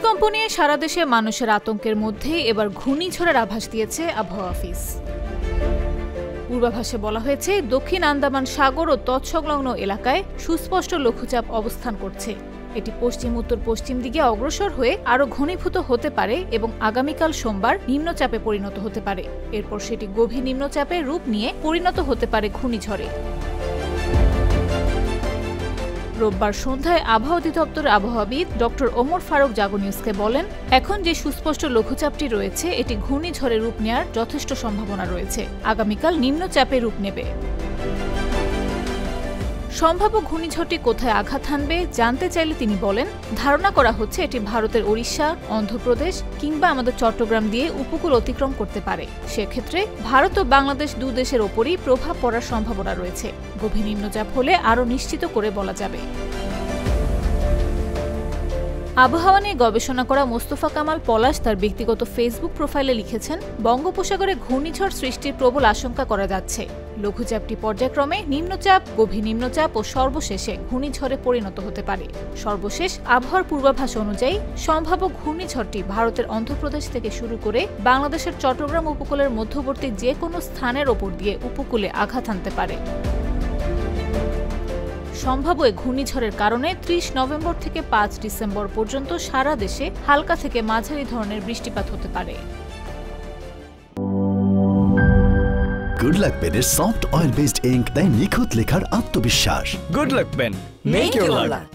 ভূমিকম্প নিয়ে সারা দেশে মানুষের আতঙ্কের মধ্যে এবার ঘূর্ণিঝড়ের আভাস দিয়েছে আবহাওয়া অফিস। পূর্বাভাসে বলা হয়েছে, দক্ষিণ আন্দামান সাগর ও তৎসংলগ্ন এলাকায় সুস্পষ্ট লঘুচাপ অবস্থান করছে। এটি পশ্চিম উত্তর পশ্চিম দিকে অগ্রসর হয়ে আরও ঘনীভূত হতে পারে এবং আগামীকাল সোমবার নিম্নচাপে পরিণত হতে পারে। এরপর সেটি গভীর নিম্নচাপে রূপ নিয়ে পরিণত হতে পারে ঘূর্ণিঝড়ে। রোববার সন্ধ্যায় আবহাওয়া অধিদপ্তরের আবহাওয়াবিদ ডক্টর ওমর ফারুক জাগো নিউজকে বলেন, এখন যে সুস্পষ্ট লঘুচাপটি রয়েছে এটি ঘূর্ণিঝড়ে রূপ নেওয়ার যথেষ্ট সম্ভাবনা রয়েছে। আগামীকাল নিম্নচাপে রূপ নেবে। সম্ভাব্য ঘূর্ণিঝড়টি কোথায় আঘাত হানবে জানতে চাইলে তিনি বলেন, ধারণা করা হচ্ছে এটি ভারতের ওড়িশা, অন্ধ্রপ্রদেশ কিংবা আমাদের চট্টগ্রাম দিয়ে উপকূল অতিক্রম করতে পারে। সেক্ষেত্রে ভারত ও বাংলাদেশ দুদেশের ওপরই প্রভাব পড়ার সম্ভাবনা রয়েছে। গভীর নিম্নচাপ হলে আরও নিশ্চিত করে বলা যাবে। আবহাওয়া নিয়ে গবেষণা করা মোস্তফা কামাল পলাশ তার ব্যক্তিগত ফেসবুক প্রোফাইলে লিখেছেন, বঙ্গোপসাগরে ঘূর্ণিঝড় সৃষ্টির প্রবল আশঙ্কা করা যাচ্ছে। লঘুচাপটি পর্যায়ক্রমে নিম্নচাপ, গভীর নিম্নচাপ ও সর্বশেষে ঘূর্ণিঝড়ে পরিণত হতে পারে। সর্বশেষ আবহাওয়ার পূর্বাভাস অনুযায়ী সম্ভাব্য ঘূর্ণিঝড়টি ভারতের অন্ধ্রপ্রদেশ থেকে শুরু করে বাংলাদেশের চট্টগ্রাম উপকূলের মধ্যবর্তী যে কোনো স্থানের ওপর দিয়ে উপকূলে আঘাত হানতে পারে। সম্ভাব্য এই ঘূর্ণিঝড়ের কারণে 30 নভেম্বর থেকে 5 ডিসেম্বর পর্যন্ত সারা দেশে হালকা থেকে মাঝারি ধরনের বৃষ্টিপাত হতে পারে। গুড লাক পেনের সফট অয়েল বেসড ইঙ্ক দেয় নিখুঁত লেখার আত্মবিশ্বাস। Good luck pen, make your lakh.